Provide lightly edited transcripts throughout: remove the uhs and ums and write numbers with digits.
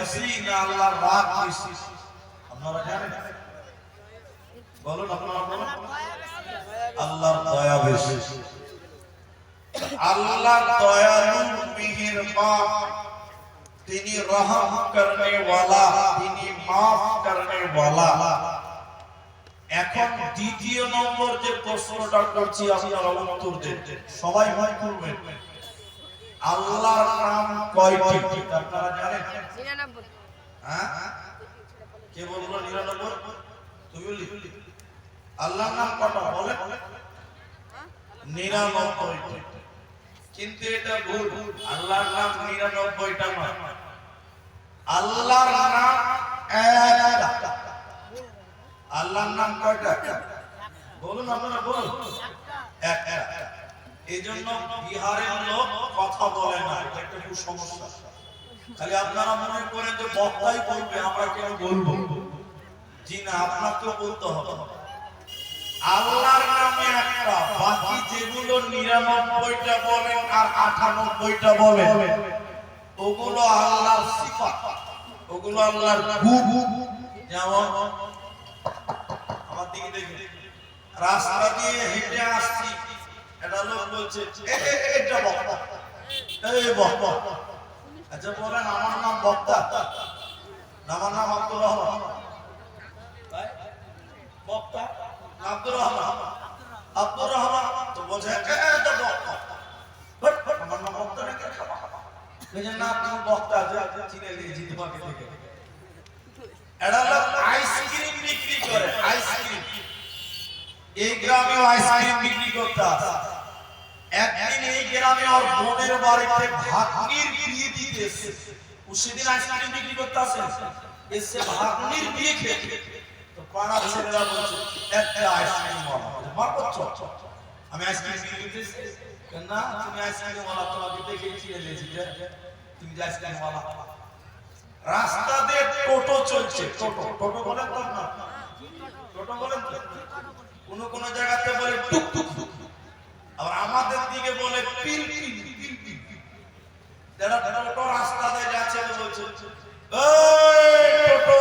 বেশি না আল্লাহর রাগ বেশি? আপনারা জানেন? বলুন আপনারা বলুন। আল্লাহর দয়া বেশি। আল্লাহ দয়ালু মেহেরবান, তিনি রহম করনে ওয়ালা, তিনি মাফ করনে ওয়ালা। এখন দ্বিতীয় নম্বর যে প্রশ্নটা করছি আপনারা উত্তর দেন, সবাই ভয় করবেন। আল্লাহর নাম কয়টি আপনারা জানেন? 99। হ্যাঁ, কে বললো 99? তুমি বললি আল্লাহর নাম কটা বলে? 99টি। কিন্তু এটা ভুল। আল্লাহর নাম 99টা নয়, আল্লাহর নাম একটা। আল্লাহর নাম কয়টা বলুন আপনারা বলুন? একটা। এই জন্য বিহারের লোক কথা বলে না, এটা একটা সমস্যা। খালি আপনারা মনে করেন যে বক্তাই বলবে, আমরা কেন বলবো? জি না, আপনাকেও বলতে হবে। আল্লাহর নামে একটা, বাকি যেগুলো 99টা বলেন আর 98টা বলেন, ওগুলো আল্লাহর সিফাত, ওগুলো আল্লাহর গুণ। যেমন আমার দিকে দেখুন, রাস্তা দিয়ে হেঁটে আসছি, একটা লোক বলছে এটা বক্তা, এই বক্তা। আচ্ছা বলেন, আমার নাম বক্তা, আমার নাম আব্দুর রহমান, বক্তা আব্দুর রহমান, আব্দুর রহমান তো বলছে এটা বক্তা। আমার নাম বক্তা নাকি? না, তুমি বক্তা আছে, চিনে নিয়েছি তোমাকে দেখে। এটা লোক আইসক্রিম বিক্রি করে, আইসক্রিম। এই গ্রামেও আইসক্রিম বিক্রি করতে আসে। একদিন এই গ্রামে ওর বোনের বাড়িতে ভাগ্নির বিয়ে দিতে এসে, ও সেদিন আইসক্রিম বিক্রি করতে আসে, এসে ভাগ্নির বিয়ে খেতে। তো পাড়ার ছেলেরা বলছে একটা আইসক্রিম মারবো, আমি আইসক্রিম বিক্রি করতেছি না, তুমি আইসক্রিম ওয়ালা, তোমাকে দেখে চিনে নিয়েছি তুমি যে আইসক্রিম ওয়ালা। রাস্তা দিয়ে টোটো চলছে, টোটো, টোটো বলেন তো না? টোটো বলেন তো? কোন কোন জায়গাতে বলে টুক টুক, আর আমাদের দিকে বলে পিল পিল পিল পিল। যারা টোটো রাস্তা দিয়ে যাচ্ছে বলছে এই টোটো,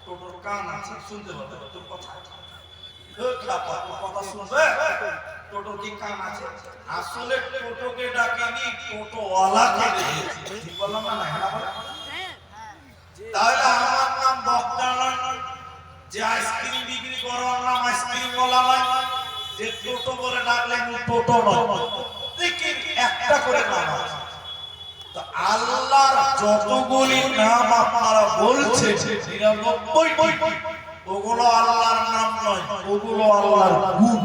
টোটোর কান আছে, শুনতে পাবে তোর কথা, কথা শুনবে? টোটোর কি কান আছে? আসলে টোটোকে ডাকেনি, টোটো ওয়ালাকে ডেকেছে। ঠিক বললাম না? তাহলে আমার নাম বক্তা নয়, যে আইসক্রিম বিক্রি করার নাম আইসক্রিম ওয়ালা নয়, যে টোটো বলে ডাকলে টোটো নয়। দেখেন একটা করে নাম আছে। তো আল্লাহর যতগুলি নাম আপনারা বলছেন 99, ওগুলো আল্লাহর নাম নয়, ওগুলো আল্লাহর গুণ।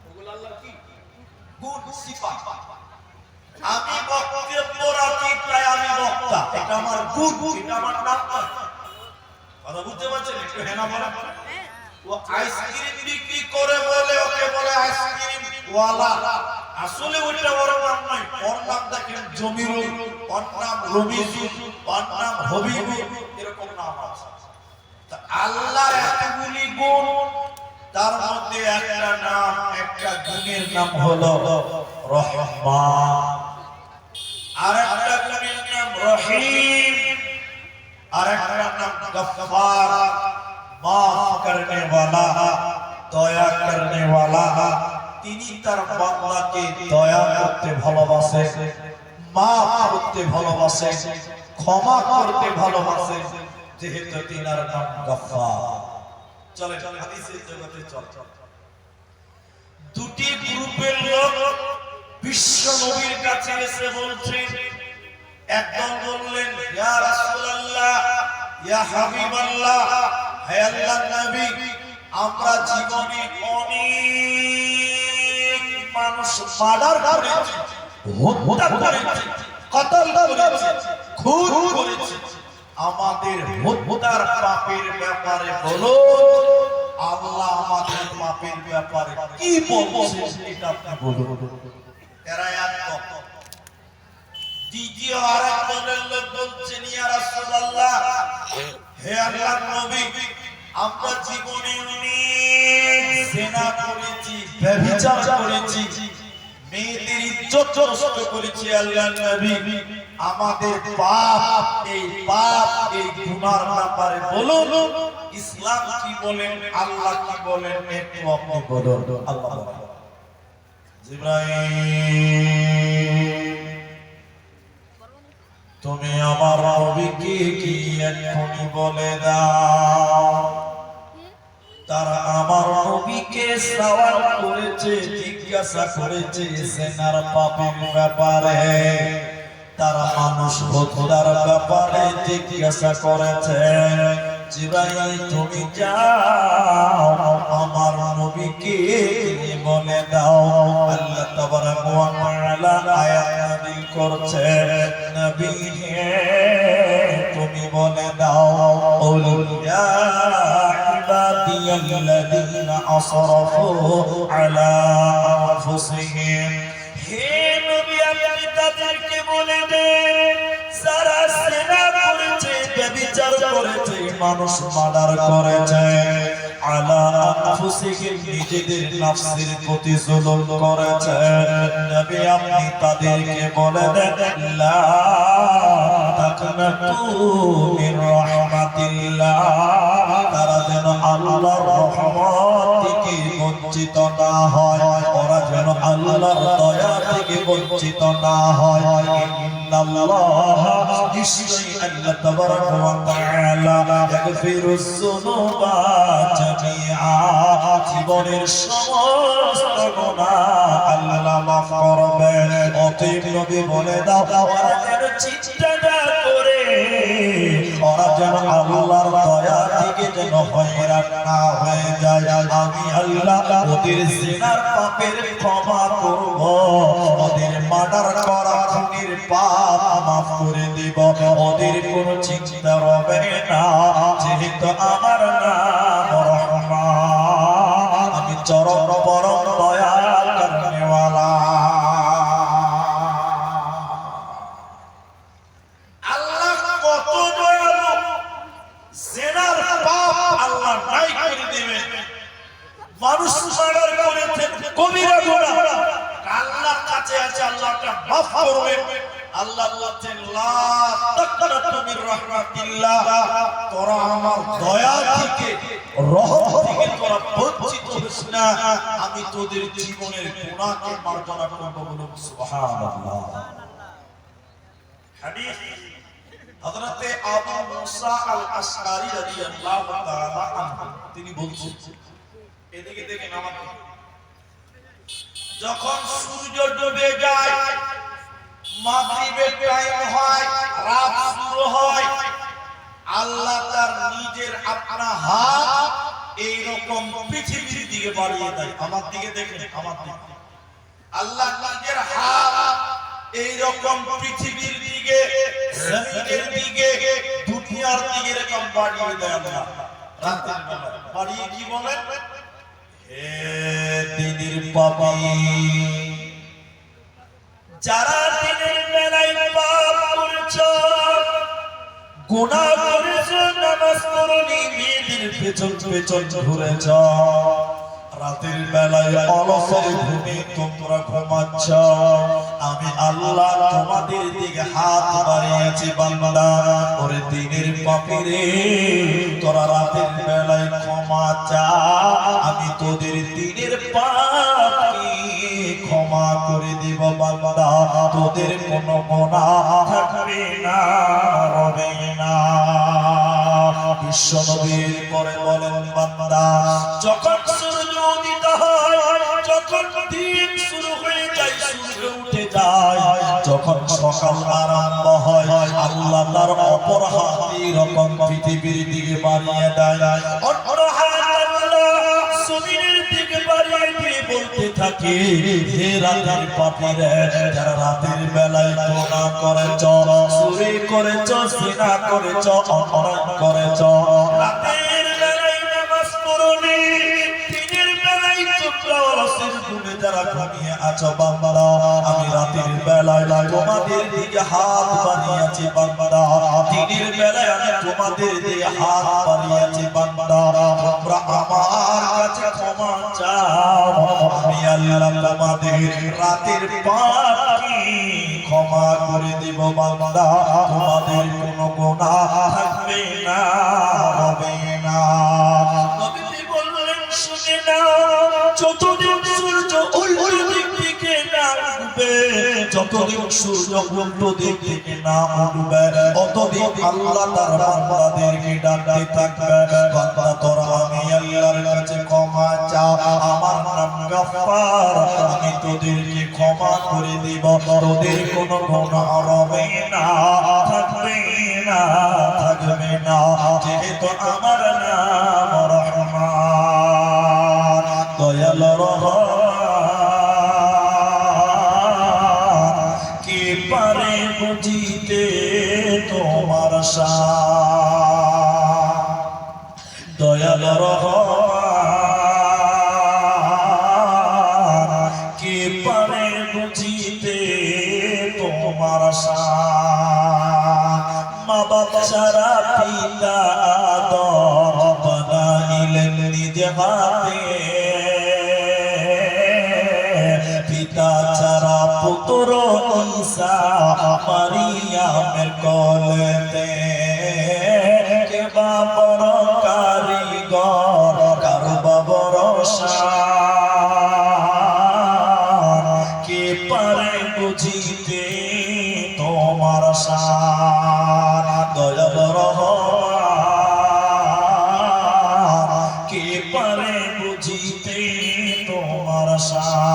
ওগুলো আল্লাহর কি গুণ, সিফাত। আমি বক্তব্য রাখি তাই আমি বক্তা, এটা আমার গুণ, এটা আমার নাম নয়। কথা বুঝতে পারছেন? একটু হেনা বলা। ও আইসক্রিম বিক্রি করে বলে ওকে বলে আইসক্রিম ওয়ালা, আসলে ওইটা ওর নাম নয়। ওর নাম দেখেন জমিরুল, ওর নাম রবিজুল, ওর নাম হবিবুল, এরকম নাম আছে। তা আল্লাহর এতগুলি গুণ, তার মধ্যে একটা নাম, একটা গুণের নাম হলো রহমান, আর একটা গুণের নাম রহিম, আর একটা নাম গফফার, মাফ করনে ওয়ালা, দয়া করনে ওয়ালা। তিনি তার বান্দাকে দয়া করতে ভালোবাসে, মাফ করতে ভালোবাসে, ক্ষমা করতে ভালোবাসে, যেহেতু তিনার নাম গফফার। চলে হাদিসের জগতে চল। দুটি গ্রুপের লোক বিশ্ব নবীর কাছে এসে বলছে, একদল বললেন ইয়া রাসূলুল্লাহ, ইয়া হাবিবাল্লাহ, হে আল্লাহর নবী, আমরা জীবনে অনেক মানুষ মার্ডার করেছি, হত্যা করেছি, কতল করেছি, খুন করেছি। আমাদের হত্যার পাপের ব্যাপারে বলো, আল্লাহ আমাদের পাপের ব্যাপারে কি বলছেন এটা আপনি বলুন। এরা এক। দ্বিতীয় আরেক দলের লোক বলছেন ইয়া রাসূলুল্লাহ, হে আল্লাহর নবী, আমরা জীবনে অনেক জিনা করেছি, ব্যভিচার করেছি, মেয়েদের ইজ্জত নষ্ট করেছি আল্লাহর নবী। আমাদের পাপ এই গুনার ব্যাপারে বলুন ইসলাম কি বলেন, আল্লাহ কি বলেন, একটু আপনি বলুন। আল্লাহ বলেন, জিবরাইল তুমি আমার নবীকে কি এক্ষুনি বলে দাও, তারা আমার নবীকে সওয়াল করেছে, জিজ্ঞাসা করেছে জিনার পাপের ব্যাপারে, তারা মানুষ হত্যার ব্যাপারে জিজ্ঞাসা করেছে। জিবরাইল তুমি যাও আমার নবীকে বলে দাও। আল্লাহ তাবারাক ওয়া তাআলা আয়াত নাযিল করছে, নবী হে তুমি বলে দাও, কুল ইয়া ইবাদিয়াল্লাযীনা আসরাফু আলা আনফুসিহিম, হে নবী আপনি তাদেরকে বলে দেন যারা জিনা করেছে, ব্যভিচার করেছে, মানুষ মার্ডার করেছে, আলা আনফুসিহিম নিজেদের নফসের প্রতি জুলুম করেছে, নবী আপনি তাদেরকে বলে দেন লা তাকনাতু মির রাহমাতিল্লাহ, তারা যেন আল্লাহর রহমত থেকে বঞ্চিত না হয়, ওরা যেন আল্লাহর দয়া থেকে বঞ্চিত না হয়। ইন্নাল্লাহা নিশ্চয়ই আল্লাহ তাবারাক ওয়া তাআলা ইয়াগফিরুজ যুনুবা জামিআ, জীবনের সমস্ত গুনাহ আল্লাহ মাফ করবেন। অতএব নবী বলে দাও ওরা যেন চিন্তা না করে, ওরা যেন আল্লাহর দয়া থেকে যেন হয়রান না হয়ে যায়। আমি আল্লাহ ওদের জিনার পাপের ক্ষমা করব, ওদের মার্ডার করা খুনের পাপ মাফ করে দিব, ওদের কোনো চিন্তা হবে না, যেহেতু আমার নাম রহমান, আমি চরম পরম দয়া করনেওয়ালা। আল্লাহ কত দয়ালু, জিনার পাপ আল্লাহ নাই করে দিবেন। মানুষ মার্ডার করেছে কবিরা গুনাহ, আল্লাহর কাছে আছে, আল্লাহটা মাফ করবে। আল্লাহ বলেন লা তাকনাতু মির রাহমাতিল্লাহ, তোরা আমার দয়া থেকে রহমত থেকে তোরা বঞ্চিত হোস না, আমি তোদের জীবনের গুনাহকে মার্জনা করব। বলুন সুবহানাল্লাহ। হাদিস হযরতে আবু মুসা আল আশআরী রাদিয়াল্লাহু তাআলা আনহু তিনি বলছেন, এদিকে দেখেন আমার, যখন সূর্য ডুবে যায়, মাগরিবের টাইম হয়, রাত শুরু হয়, আল্লাহ তার নিজের আপনা হাত এই রকম পৃথিবীর দিকে বাড়িয়ে দেয়। আমার দিকে দেখেন, আমার দিকে আল্লাহ নিজের হাত এই রকম পৃথিবীর দিকে, জমিনের দিকে, দুনিয়ার দিকে এরকম বাড়িয়ে দেয়। আল্লাহ রাতের বেলা বাড়িয়ে কি বলেন, হে দিনের পাপী, যারা দিনের বেলায় পাপ করেছো, গুনাহ করেছো, নামাজ পড়নি, মেয়েদের পেছন পেছন ঘুরেছ, রাতের বেলায় অলসের ঘুমে তোমরা ঘুমাচ্ছ, আমি আল্লাহ তোমাদের দিকে হাত বাড়িয়েছি বান্দা, ওরে দিনের পাপী রে, তোরা রাতের বেলায় ক্ষমা চা, আমি তোদের দিনের পাপকে ক্ষমা করে দিব বান্দা, তোদের কোনো গুনাহ থাকবে না, হবে না। বিশ্বনবীর পরে বলেন বান্দা, যখন সূর্য উদিত হয়, যখন দিন শুরু হয়ে যায়, সূর্য উঠে যায়, যখন সকাল আরম্ভ হয়, আল্লাহ তার অপর হাত এরকম পৃথিবীর দিকে বাড়িয়ে দেয়, অপর হাত আল্লাহ জমিনের দিকে বাড়িয়ে দিয়ে বলতে থাকে, হে রাতের পাপীরা, যারা রাতের বেলায় গুনাহ করেছ, চুরি করেছ, জিনা করেছ, অপরাধ করেছ, রাতের বেলায় নামাজ পড়নি, দিনের বেলায় তোমরা অলসের ঘুমে যারা ঘুমিয়ে আছো বান্দা, আমি রাতের বেলায় তোমাদের দিকে হাত বাড়িয়েছি বান্দা, দিনের বেলায় আমি তোমাদের দিকে হাত বাড়িয়েছি বান্দা, তোমরা আমার কাছে ক্ষমা চাও, আমি আল্লাহ তোমাদের রাতের পাপকে ক্ষমা করে দিব বান্দা, তোমাদের কোনো গুনাহ থাকবে না, হবে না। নবীজি বললেন শুনে নাও, যতদিন সূর্য উল্টো দিক থেকে না উঠবে, যতদিন সূর্য উল্টো দিক থেকে না উঠবে, ততদিন আল্লাহ তার বান্দাদেরকে ডাকতে থাকবে, বান্দা তোরা আমি আল্লাহর কাছে ক্ষমা চা, আমার নাম গফফার, আমি তোদেরকে ক্ষমা করে দিব, তোদের কোনো গুনাহ হবে না, থাকবে না, থাকবে না, যেহেতু আমার নাম রহমান, দয়াল রহমান, কে পারে বুঝিতে তোমার শান, দয়াল রহমান, কে পারে বুঝিতে তোমার শান, মা বাবা ছাড়া পিতা আদম বানাইলেন নিজ হাতে, পিতা ছাড়া পুত্র ঈসা মারিয়ামের কোলেতে, কে বা বড় কারিগর, কার বা বড় শান, কে পারে বুঝিতে তোমার শান, দয়াল রহমান, কে পারে বুঝিতে তোমার শান।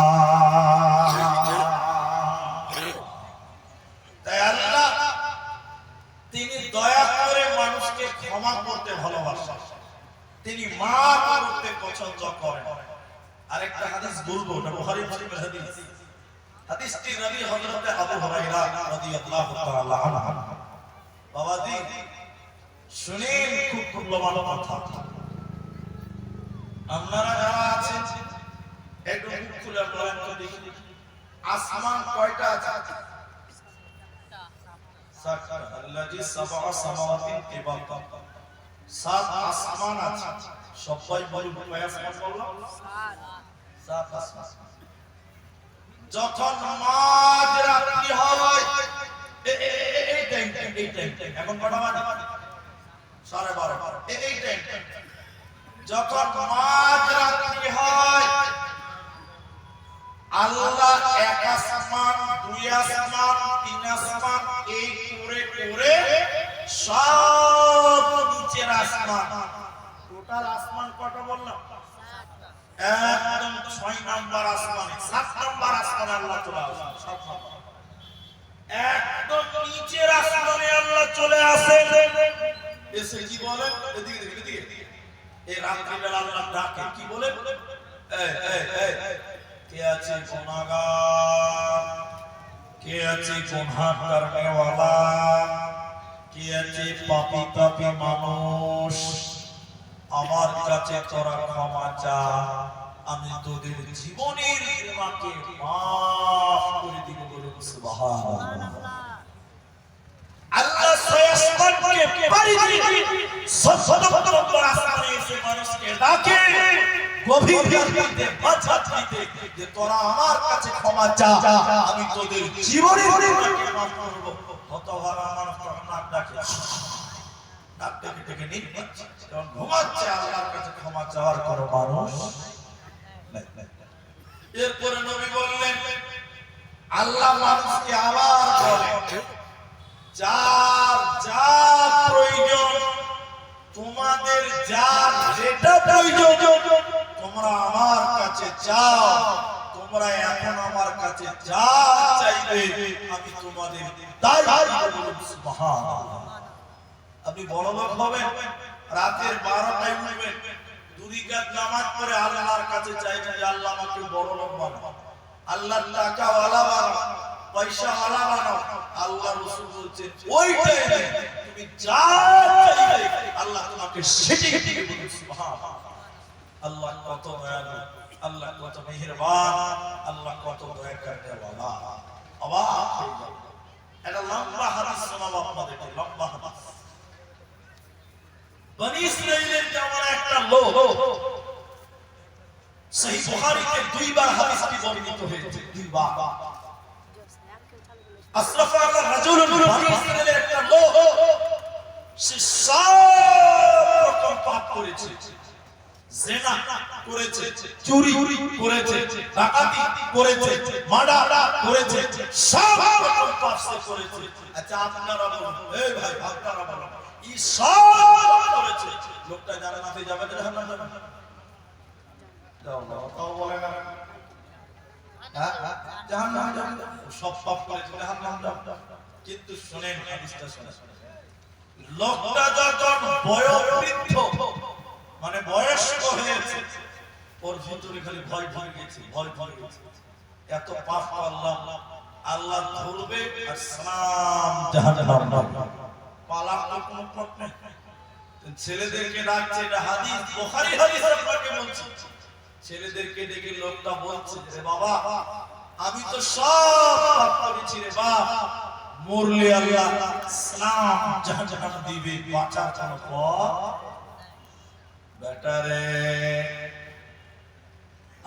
তাই আল্লাহ তিনি দয়া করে মানুষকে ক্ষমা করতে ভালোবাসেন, তিনি মাফ করতে পছন্দ করেন। আরেকটা হাদিস বলবো, এটা বুখারী মুসলিমের হাদিস। হাদিসটি নবী হযরত আবু হুরায়রা রাদিয়াল্লাহু তাআলা আনহু। বাবাজি শুনেন, খুব মূল্যবান কথা। আপনারা যারা আছেন একটু মুখ খুলে বলেন তো দেখি, আসমান কয়টা আছে? সাতটা। আল্লাযী সাবআ সামাওয়াতিন তিবাকা, সাত আসমান আছে। সবাই বলি কয় আসমান বললাম? সাত আসমান। যখন মাঝরাত্রি হয়, এই টাইম এখন কটা বাজে? 12:30। এই টাইম যখন মাঝরাত্রি হয়, আল্লাহ এক আসমান, দুই আসমান, তিন আসমান, এই করে করে সব নিচের আসমান, টোটাল আসমান কটা বললাম? একদম 6 নাম্বার আসমানে, 7 নাম্বার আসমানে আল্লাহ চলে আসেন। একদম নিচের আসমানে আল্লাহ চলে আসেন, এসে কি বলেন? এদিকে এদিকে, এই রাত্রি বেলা আল্লাহ ডাকে, কি বলে? কে আছে গুনাহগার, কে আছে গুনাহ করনেওয়ালা, কে আছে পাপী তাপী মানুষ, আমার কাছে তোরা ক্ষমা চা, আমি তোদের জীবনের গুনাহকে মাফ করে দিব। সুবহানাল্লাহ। আল্লাহ সয়স্তানকে পারি দিয়ে সত্তর আসমানে এসে মানুষকে ডাকে, গভীর রাতে বাঁচাত দিতে, যে তোরা আমার কাছে ক্ষমা চা, আমি তোদের জীবনের গুনাহকে মাফ করব। হতভাগা মানুষ তখন নাক ডাকে, নাক ডেকে ডেকে নিচ্ছে, কারণ ঘুমাচ্ছে, আল্লাহর কাছে ক্ষমা চাওয়ার কোনো মানুষ নাই। এরপরে নবী বললেন, আল্লাহ মানুষকে আবার বলে, যার যা প্রয়োজন, তোমাদের যার যেটা প্রয়োজন, তোমরা আমার কাছে চাও, তোমরা এখন আমার কাছে যা চাইবে আমি তোমাদের তাই দেব। সুবহানাল্লাহ। আপনি বড় লোক হবেন, রাতের 12টায় উঠবেন, 2 রাকাত নামাজ পড়ে আল্লাহর কাছে চাইবেন যে আল্লাহ আমাকে বড় লোক বানাও, আল্লাহ টাকা ওয়ালা বানাও, পয়সা ওয়ালা বানাও। আল্লাহ রাসূল বলছেন ওই টাইমে তুমি যা চাইবে আল্লাহ তোমাকে সেটাই দিবে। সুবহানাল্লাহ। আল্লাহ কত দয়ালু, আল্লাহ কত মেহেরবান, আল্লাহ কত দয়া করতে ওয়ালা। অবাক হয়ে যাবে। এটা লম্বা হাদিস শোনাবো আপনাদেরকে, লম্বা হাদিস। বনি ইসরাইলের যেমন একটা লোক, সহিহ বুখারীতে 2 বার হাদিসটি বর্ণিত হয়েছে, 2 বার। আশরাফ আলা রাজুলুন বানি ইসরাইলের একটা লোক, সে সব রকম পাপ করেছে, জিনা করেছে, চুরি করেছে, ডাকাতি করেছে, মার্ডার করেছে, সব রকম পাপ সে করেছে। আচ্ছা আপনারা বলুন, এই ভাই আপনারা বলুন, এই সব করেছে, লোকটা জান্নাতে যাবে না জাহান্নামে যাবে? যাও না, তাও বলে না। হ্যাঁ জাহান্নামে যাবে, সব পাপ করেছে জাহান্নামে যাবে। কিন্তু শুনেন হাদিসটা শুনেন, লোকটা যখন বয়োবৃদ্ধ মানে বয়স্ক হয়েছে, ওর ভিতরে খালি ভয় ভয় গেছে, ভয় ভয় গেছে, এত পাপ করলাম, আল্লাহ ধরবে আর সালাম জাহান্নাম। পালার তো কোনো পথ নেই। ছেলেদেরকে ডাকছে, এটা হাদিস, বুখারী হাদিস আপনাকে বলছি। ছেলেদেরকে ডেকে লোকটা বলছে, রে বাবা আমি তো সব পাপ করেছি রে বাপ, মরলে আল্লাহ সালাম জাহান্নাম দিবে, বাঁচার কোনো পথ? বেটারে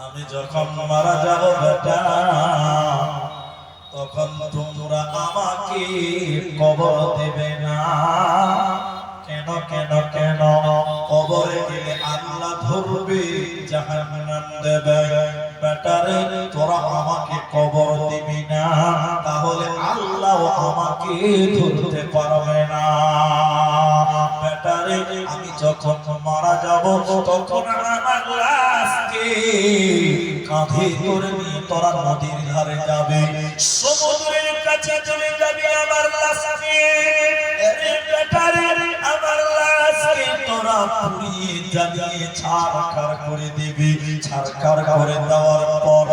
আমি যখন মারা যাব বেটা, তখন তোমরা আমাকে কবর দেবে না। কেন কেন কেন? কবরে গেলে আল্লাহ ধরবে, জাহান্নাম দেবে। বেটারে তোরা আমাকে কবর দিবি না, তাহলে আল্লাহ আমাকে ধরতে পারবে না। বেটারে আমি যখন মারা যাব, তখন আমার লাশকে কাঁধে করে নিয়ে তোরা নদীর ধারে যাবে, সমুদ্রের কাছে চলে যাবি আমার লাশকে। আরে বেটারে আমার লাশকে তোরা পুড়িয়ে জ্বালিয়ে ছারখার করে দিবি। ছারখার করে দেওয়ার পর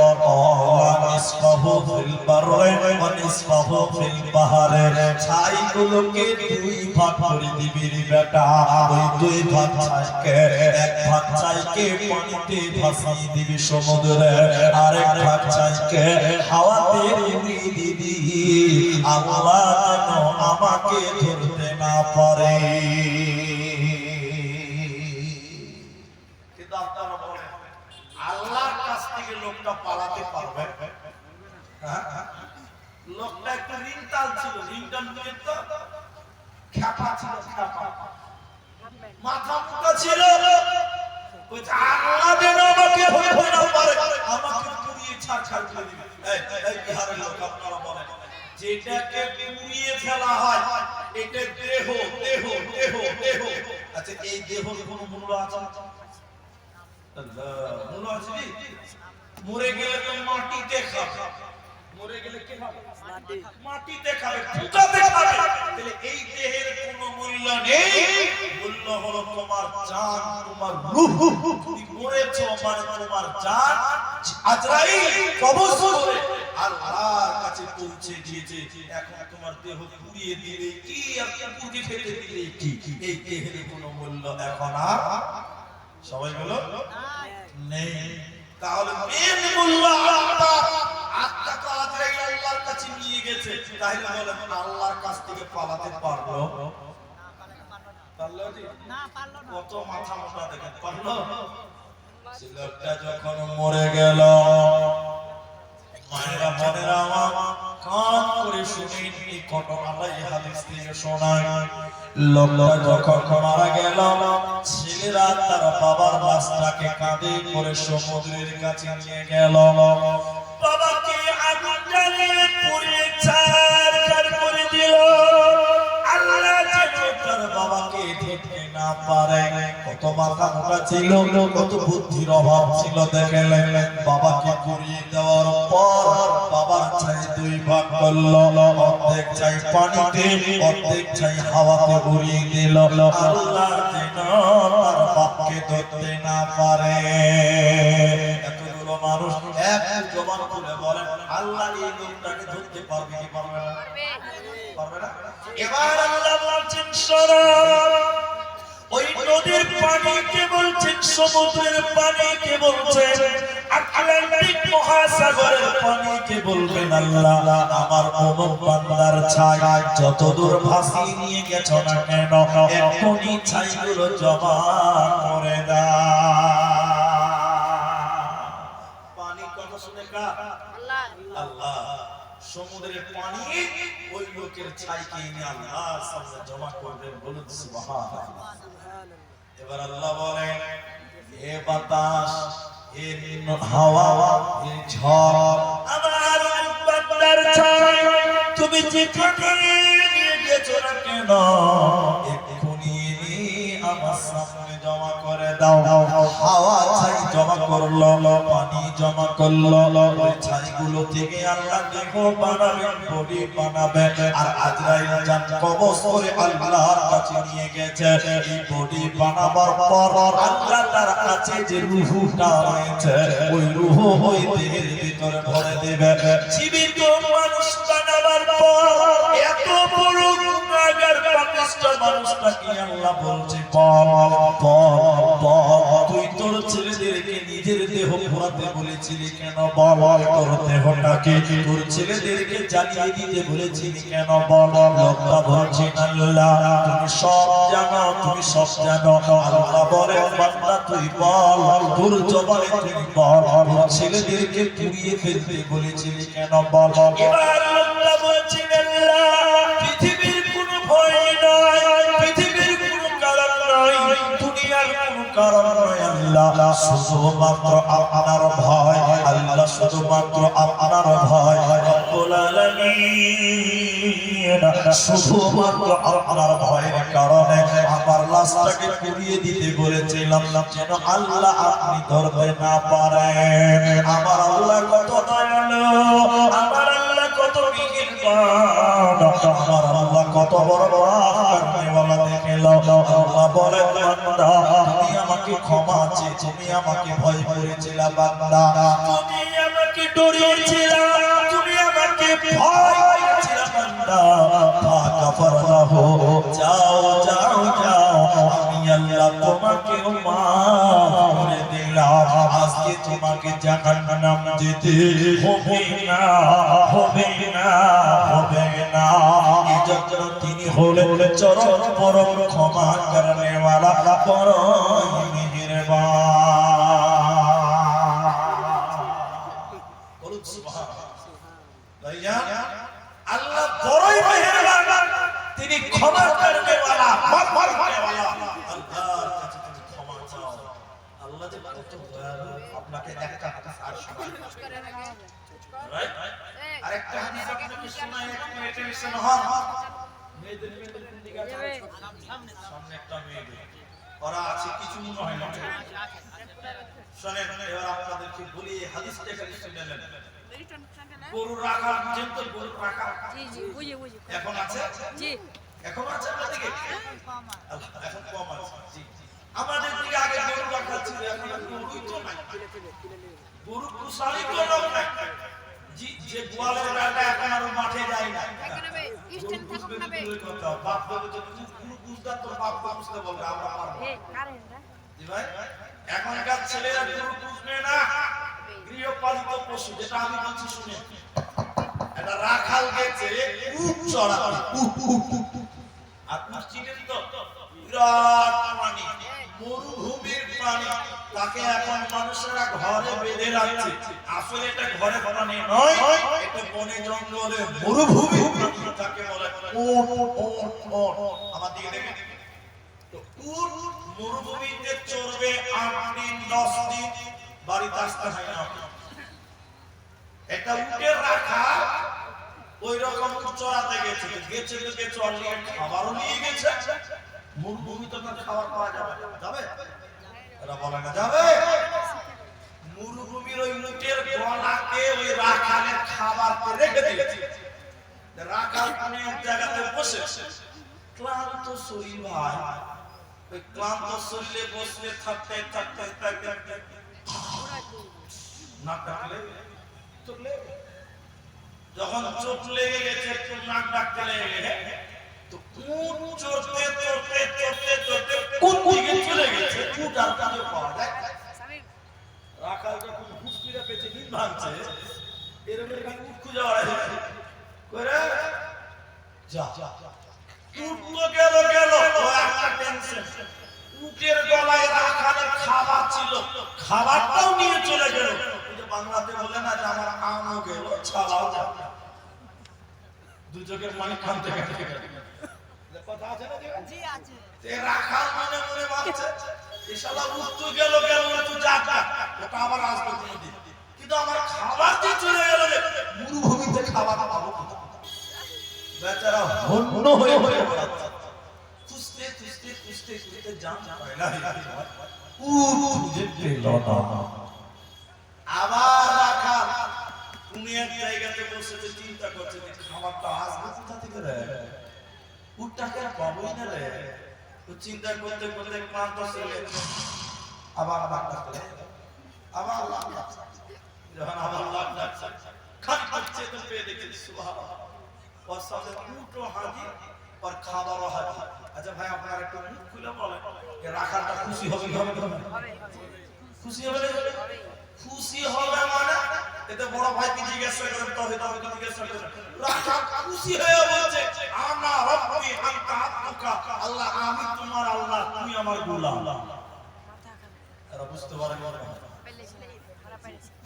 নিসফাহু ফিল বাররে ওয়া নিসফাহু ফিল বাহরে, ছাইগুলোকে দুই ভাগ করে দিবি রে বেটা। ওই দুই ভাগ ছাইকে এক ভাগ ছাইকে পানিতে ভাসিয়ে দিবি সমুদ্রে, আরেক ভাগ ছাইকে হাওয়াতে উড়িয়ে দিবি, আল্লাহ যেন আমাকে ধরতে না পারে। কিন্তু আপনারা বলেন, আল্লাহর কাছ থেকে লোকটা পালাতে পারবে? লোকটা একটু রিংটাল ছিল, রিংটাল নিয়ে তো খ্যাপা ছিল, খ্যাপা মাথা মুটা ছিল, বলছে আল্লাহ যেন আমাকে ধরতে না পারে, আমাকে পুড়িয়ে ছারখার করে দিবে। এই বিহারের লোক আপনারা বলেন, যেটাকে পুড়িয়ে ফেলা হয় এটা দেহ দেহ দেহ দেহ। আচ্ছা এই দেহর কোনো মূল্য আছে? আল্লাহ মূল্য আছে কি? মরে গেলে তো মাটিতে খাবে, মরে গেলে কি হবে? মাটিতে খাবে, ফুটাতে খাবে। তাহলে এই দেহের কোনো মূল্য নেই, মূল্য হলো তোমার জান, তোমার রূহ। তুমি মরেছো মানে তোমার জান আজরাইল কবজ করে আল্লাহর কাছে পৌঁছে গিয়েছে। এখন তোমার দেহ পুড়িয়ে দিলে কি আর পুড়িয়ে ফেলে দিলে কি, এই দেহের কোনো মূল্য এখন আর সবাই বলো নেই। তাহলে মেন মূল্য আত্মা, আত্মা তো আজরাইল আল্লাহর কাছে নিয়ে গেছে, তাহলে বলেন আল্লাহর কাছ থেকে পালাতে পারলো? পারলো না, পারলো না। কত মাথা মোটা দেখেন, পারলো? ছেলেটা যখন মরে গেল, মায়েরা বোনেরা আমার কান করে শুনেন, এই ঘটনাটা এই হাদিস থেকে শোনায়। লোকটা যখন মারা গেল, ছেলেরা তার বাবার লাশটাকে কাঁধে করে সমুদ্রের কাছে নিয়ে গেল। বাবাকে আগুন জ্বালিয়ে পুড়িয়ে ছারখার করে দিল। আল্লাহ যেন তার বাবাকে ধরতে না পারে। কত মাথা মোটা ছিল, কত বুদ্ধির অভাব ছিল দেখলেন। বাবাকে পুড়িয়ে দেওয়ার পর বাবার ছাই দুই ভাগ করলো, অর্ধেক ছাই পানিতে, অর্ধেক ছাই হাওয়াতে উড়িয়ে দিল। আল্লাহ যেন তার বাপকে ধরতে না পারে। এতগুলো মানুষ এক জবান তুলে বলেন, আল্লাহ এই লোকটাকে ধরতে পারবে কি পারবে না? পারবে না। এবার আল্লাহ বলছেন শোনো, ওই নদীর পানিকে বলছেন, সমুদ্রের পানিকে বলছেন, আটলান্টিক মহাসাগরের পানিকে বলবেন আল্লাহ আমার অমুক বান্দার ছাই যত দূর ভাসিয়ে নিয়ে গেছো না কেন, এখনই ছাইগুলো জমা করে দাও। পানি কথা শুনে কার? আল্লাহ। আল্লাহ সমুদ্রের পানি ওই লোকের ছাইকে এনে আল্লাহর সামনে জমা করবেন। বলুন সুবহানাল্লাহ। এবার আল্লাহ বলেন, হে বাতাস, হে হাওয়া, হে ঝড়, আমার বান্দার ছাই তুমি যেখানে নিয়ে গেছো না কেন, এক্ষুনি আমার সামনে জমা করে দাও। হাওয়া ছাই জমা করলো, পানি জমা করলো, ওই ছাইগুলো থেকে আল্লাহ দেহ বানাবেন, বডি বানাবে। আর আজরাইল জান কবজ করে আল্লাহর কাছে নিয়ে গেছে। এই বডি বানাবার পর আল্লাহ তার কাছে যে রূহটা রয়েছে, ওই রূহ ওই দেহের ভিতরে ভরে দেবে। জীবিত মানুষ বানাবার পর এত বড় গুনাহগার পাপিষ্ঠ মানুষটাকে আল্লাহ বলছে, তুই তোর ছেলেদেরকে নিজের দেহ ঘোরাতে বলেছিলি কেন? বল, তোর দেহটাকে তোর ছেলেদেরকে জানিয়ে দিতে বলেছিলি কেন? বল। লোকটা বলছে, আল্লাহ তুমি সব জানো, তুমি সব জানো। আল্লাহ বলে, বান্দা তুই বল, তোর জবানে তুই বল, তোর ছেলেদেরকে পুড়িয়ে ফেলতে বলেছিলি কেন? বল। এবার আল্লাহ বলছে, আল্লাহ পৃথিবীর কোনো ভয় নাই, পৃথিবীর কোনো কারণ নাই, দুনিয়ার কোনো কারণ নাই। আল্লাহ শুধুমাত্র আপনার ভয়, আল্লাহ শুধুমাত্র আপনার ভয়। রব্বুল আলামিন শুধুমাত্র আপনার ভয়ের কারণে আমার লাশটাকে পুড়িয়ে দিতে বলেছিলাম, যেন আল্লাহ আপনি ধরতে না পারেন। আমার আল্লাহ কত দয়ালু, আমার আল্লাহ কত মেহেরবান, আমার আল্লাহ কত বড় করনেওয়ালা। দেখে নাও, আল্লাহ বলে, বান্দা তুমি আমাকে ক্ষমা চেয়ে, তুমি আমাকে ভয় করেছিলে বান্দা, তুমি আমাকে ডরিয়েছিলে, তুমি আমাকে ভয় করেছিলে বান্দা। ফাগফারলাহু, যাও যাও যাও, আমি আল্লাহ তোমাকে মাফ করে দিলাম। আজকে তোমাকে জাহান্নাম যেতে হবে না, হবে না, হবে না। এজন্য তিনি হলেন চরম পরম ক্ষমা করনেওয়ালা, পরম মেহেরবান। বলুন সুবহানাল্লাহ। ভাইজান, আল্লাহ বড়ই মেহেরবান, তিনি ক্ষমা করনেওয়ালা, মাফ করনেওয়ালা। আল্লাহর কাছে তুমি ক্ষমা চাও। আল্লাহ যে কত দয়ালু। আপনাকে একটা হাদিস আর শোনাই, রাইট? আরেকটা হাদিস আপনাকে শোনাই, এক মিনিটে লিসেন হন। মেয়েদের কোন দিকে আছে? সামনে একটা মেয়ে, ওরা আছে কিছু মনে হয় না। শুনেন, এবার আপনাদেরকে বলি হাদিসটা খালি শুনে নেন। গরু রাখা, যেন তো গরু রাখা, জি জি, বুঝি বুঝি, এখন আছে? জি, এখন আছে আপনাদের দিকে? এখন কম আছে। জি, আমাদের দিকে আগে গরু রাখা ছিল, এখন গরুই তো নাই, গরু কুশালি তো লোক নাই। জি, যে গোয়ালের বেটা এখন আর মাঠে যায় না। স্ট্যান্ড থাকুক না বে, বাপ বাবা তো গরু বুঝদা, তো বাপ বুঝতে বলবে, আমরা পারবো। এ কারেন না। জি ভাই, এখনকার ছেলেরা গরু বুঝবে না, গৃহপালিত পশু, যেটা আমি বলছি শুনে। এটা রাখাল গেছে উট চড়াতে, আপনি চিনেন তো, বিরাট প্রাণী, মরুভূমির প্রাণী, তাকে এখন মানুষেরা ঘরে বেঁধে রাখছে। আসলে এটা ঘরে প্রাণী নয়, এটা বনে জঙ্গলে মরুভূমির প্রাণী, তাকে বলে উট। উট আমার দিকে দেখেন তো, উট মরুভূমিতে চড়বে 8 দিন 10 দিন, বাড়িতে আসতে হয় না। একটা উটের রাখা ওই রকম চড়াতে গেছে, গেছে চড়িয়ে খাবারও নিয়ে গেছে। মরুভূমিতে তো খাবার পাওয়া যাবে, যাবে? এরা বলে না যাবে। মরুভূমির ওই উটের গলাকে ওই রাখালের খাবারকে রেখে দিয়েছে। রাখাল কোনে এক জায়গাতে বসে, ক্লান্ত শরীর ভাই, ওই ক্লান্ত শরীরে বসে থাকতে থাকতে থাকতে নাক ডাকলে, যখন চোখ লেগে গেছে, একটু নাক ডাকতে লেগে গেছে, তো উট চড়তে চড়তে চড়তে চড়তে কোন দিকে চলে গেছে, উট আর কাছে পাওয়া যায়। রাখাল যখন হুঁশিরা পেয়েছে, নিন ভাঙছে, এরকম এখানে উট খুঁজে বেড়াচ্ছে করে, যা উট তো গেল গেল, একটা টেনশন, উটের গলায় রাখালের খাবার ছিল, খাবারটাও নিয়ে চলে গেল। বাংলাতে বলে না যে আমার আমও গেল, ছালাও যাবে। চোখের মালিক খান থেকে কথা আছে না জি আছে তে রাখাল মনে মনে ভাবছে এই শালা উত্তর গেল না তুই যা ওটা আবার আসবে কোনদিন কিন্তু আমার খাবার দিয়ে চলে গেল রে মরুভূমিতে খাবার পাবো বেচারা হন্য হয়ে খুঁজতে জান পয়লা খুঁজে পেল না আবার রাখাল উনি এক জায়গাতে বসে চিন্তা করছে যে খাবারটা আসবে কোথা থেকে রে উটটাকে পাবোই না রে তো চিন্তা করতে করতে ক্লান্ত ছেলে আবার যখন আবার খালি করছে তো পেয়ে দেখছি সুবহানাল্লাহ और सामने उठो हाजी और खाबारो हाजी अच्छा भाई আপনারা একটু মুখ খুলে বলেন যে রাখাটা খুশি হবে খুশি হবে খুশি হবে মানে এতে বড় ভাই কি জিজ্ঞাসা করেন তাওহীদ কি জিজ্ঞাসা করেন রাখা খুশি হয়ে বলছে আনা রব্বি আনতা আব্দুকা আল্লাহ আমি তোমার আল্লাহ তুমি আমার গোলাম এরা বুঝতে পারে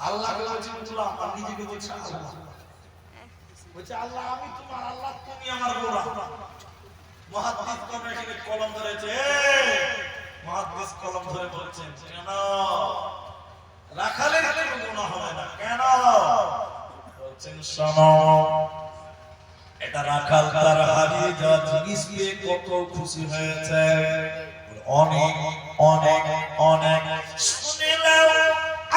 আল্লাহ বলছে গোলাম আর নিজেকে বলছে আল্লাহ বলছে আল্লাহ আমি তোমার আল্লাহ তুমি আমার গোলাম মুহাদ্দিস কোন এখানে কলম ধরেছে মুহাদ্দিস কলম ধরে বলছেন কেন রাখালের কোনো গুনাহ হবে না কেন বলছেন শোনো এটা রাখাল তার হারিয়ে যাওয়া জিনিস পেয়ে কত খুশি হয়েছে অনেক অনেক অনেক শুনিলাম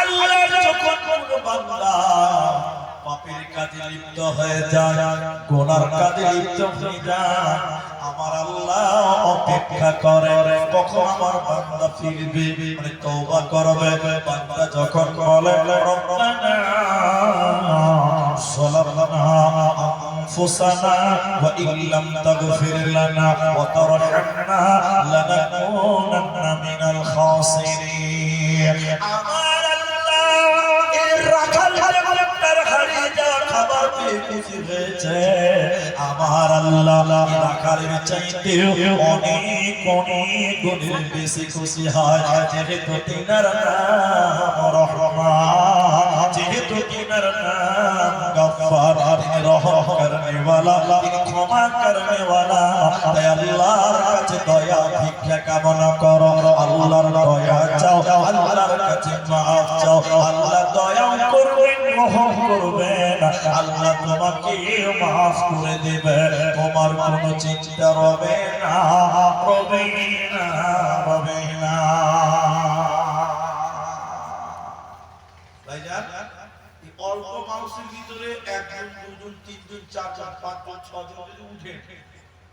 আল্লাহ যখন কোন বান্দা পাপের কাজে লিপ্ত হয়ে যায় গুনার কাজে লিপ্ত হয়ে যায় আমার আল্লাহ অপেক্ষা করে কখন আমার বান্দা ফিরবে মানে তওবা করবে বান্দা যখন বলে রব্বানা যালামনা আনফুসানা ওয়া ইল্লাম তাগফির লানা ওয়া তারহামনা লানাকুনান্না মিনাল খাসিরিন আমার আল্লাহ এর রাখাল খাবার পেয়ে খুশি হয়েছে আমার আল্লাহ রাখালের চাইতে অনেক অনেক গুণের বেশি খুশি হয় যেহেতু তিনার নাম রহমান যেহেতু তিনার নাম গফফার রহম করনে ওয়ালা ক্ষমা করনে ওয়ালা তাই আল্লাহর কাছে দয়া ভিক্ষা কামনা করো আল্লাহর দয়া চাও আল্লাহর কাছে মাফ চাও আল্লাহ দয়া করবেন রহম করবেন আল্লাহ তোমাকে মাফ করে দেবে তোমার কোনো চিন্তা রবে না ভাইজান এই অল্প মানুষের ভিতরে একজন দুজন তিনজন চারজন পাঁচজন ছজন যদি উঠে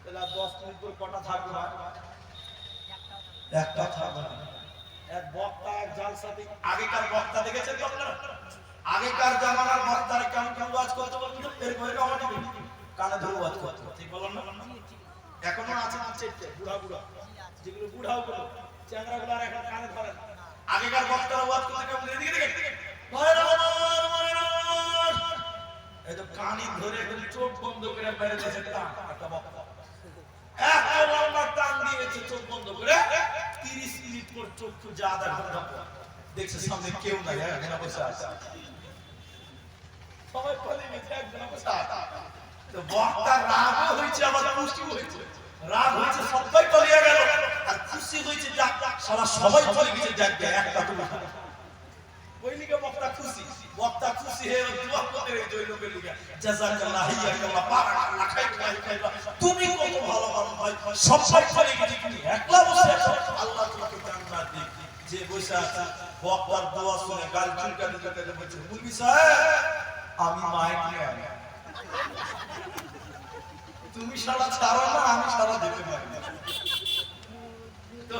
তাহলে 10 মিনিট করে কটা থাকবে না একটা থাকবে এক বক্তা এক জালসাতে আগেকার বক্তা দেখেছেন তো আপনারা আগেকার জামানার বক্তারা কেমন ওয়াজ করতে বলতো এর ঘরে কামড় দিবে কানে ধরে ওয়াজ করতে ঠিক বলেন না এখনো আছে না চেটে বুড়া যেগুলো বুড়াও গুলো চ্যাংড়াগুলো আর এখন কানে ধরে আগেকার বক্তারা ওয়াজ করতে কেমন দেখে এই তো কানে ধরে একদম চোখ বন্ধ করে বাইরে যাচ্ছে একটা বক্তা এক লম্বা টান দিয়েছে চোখ বন্ধ করে 30 মিনিট পর চোখ খুঁজে আধা ঘন্টা পর দেখছে সামনে কেউ নাই এখানে বসে আছে সবাই বলে গেছে একজন বসে আছে তো বক্তা রাগ হয়েছে আবার খুশি হয়েছে রাগ হয়েছে সবাই পালিয়ে গেল আর খুশি হয়েছে যাক সারা সবাই চলে গেছে যাক একটা তো ওইদিকে বক্তা খুশি হয়ে দোয়া করে ওই লোকের লিগে জাযাকাল্লাহ ইয়াকাল্লাহ বারাকাল্লাহ খাইরা তুমি কত ভালো ভাই সবাই চলে গেছে তুমি একলা বসে আছো আল্লাহ তোমাকে জান্নাত দিক যে বসে আছে বক্তার দোয়া শুনে গাল চুলকাতে বলছে মুলবি সাহেব আমি মাইক নিয়ে আনি তুমি শালা ছাড়ো না আমি শালা দিতে পারি না তো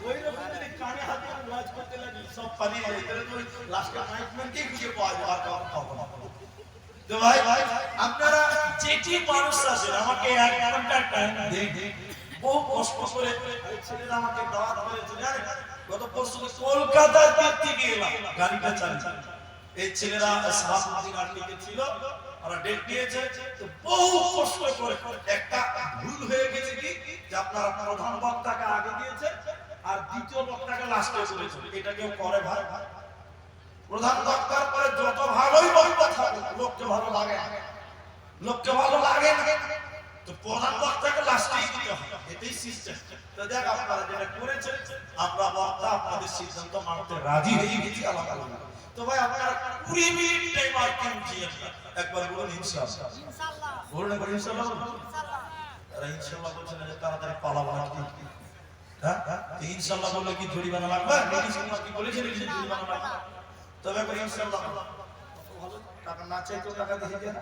ওই রকম যদি কানে হাতে ওয়াজ করতে লাগি সব পালিয়ে যায় তাহলে তো লাস্টে মাইকম্যানকে খুঁজে পাওয়া যাবে আর কাউকে পাবো না তো ভাই আপনারা যেটি মানুষ আছেন আমাকে 1 ঘন্টা টাইম দেন বহু কষ্ট করে ছেলেরা আমাকে দাওয়াত করেছে জানেন গত পরশু কলকাতার দিক থেকে এলাম গাড়িটা চালিয়ে এই ছেলেরা সাহাবুদ্দিন আর্টিকে ছিল ওরা ডেট দিয়েছে তো বহু কষ্ট করে একটা ভুল হয়ে গেছে কি যে আপনারা প্রধান বক্তাকে আগে দিয়েছে আর দ্বিতীয় বক্তাকে লাস্টে করেছে এটা কেউ করে ভাই প্রধান বক্তার পরে যত ভালোই বক্তা থাকে লোককে ভালো লাগে লোককে ভালো লাগে না, তো প্রধান বক্তাকে লাস্টেই দিতে হয়, এটাই সিস্টেম। তো দেখ আপনারা যেটা করেছেন, আমরা বক্তা আপনাদের সিদ্ধান্ত মানতে রাজি হয়ে গেছি আলহামদুলিল্লাহ। তো ভাই আপনারা 20 মিনিট টাইম আর কেউ জিয়েন না, একবার বলুন ইনশাআল্লাহ। বলুন একবার ইনশাআল্লাহ। আরে ইনশাআল্লাহ বলছেন যে তাড়াতাড়ি পালাবো না কি? হ্যাঁ ইনশাআল্লাহ বললে কি জরিমানা লাগবে? ইনশাআল্লাহ কি বলেছেন যে জরিমানা লাগবে? তবে একবার ইনশাআল্লাহ ভালো টাকা না চাই তো টাকা দিয়ে দেন।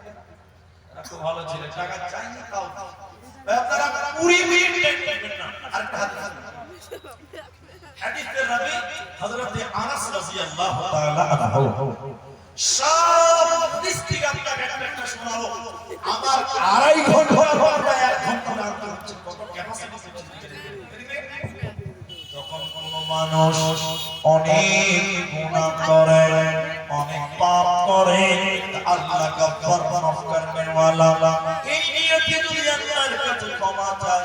খুব ভালো ছিল, টাকা চাইনি তাও আপনারা 20 মিনিট নেবেন না। আরেকটা হাদিসের রাবি হযরত আনাস রাদিয়াল্লাহু তাআলা আনহু সব হাদিস থেকে আপনাকে একটা শোনাবো। আমার 2.5 ঘন্টা বা 1 ঘন্টা লাগতে হচ্ছে, কত ক্যাপাসিটি। যখন কোন মানুষ অনেক গুনাহ করে, অনেক পাপ করে, আল্লাহ গফফার মাফ করবে ওয়ালা, এই নিয়তে যদি আল্লাহর কাছে ক্ষমা চায়,